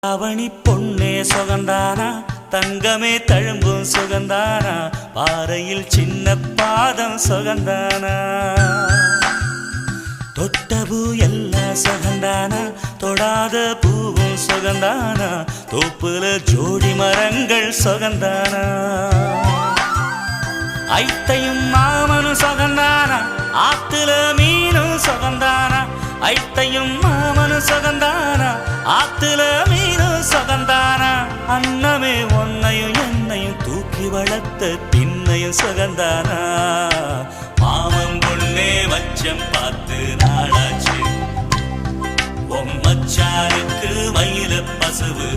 அவனி பொன்னே சுகந்தானா, தங்கமே தழும்பும் சுகந்தானா, பாறையில் சின்ன பாதம் சுகந்தானா, தொட்ட பூ எல்லாம் சுகந்தானா, தொடாத பூவும் சுகந்தானா, தோப்புல ஜோடி மரங்கள் சுகந்தானா, ஐத்தையும் மாமனும் சுகந்தானா, ஆத்துல மீனும் சுகந்தானா, ஐத்தையும் மாமனும் சுகந்தானா, ஆத்துல மீனும் சுகந்தானா, அன்னமே ஒன்னையும் என்னையும் தூக்கி வளர்த்த பின்னையும் சுகந்தானா, மாமன் பொண்ணே வச்சம் பார்த்து நாளாச்சு, மச்சானுக்கு மயில பசுவு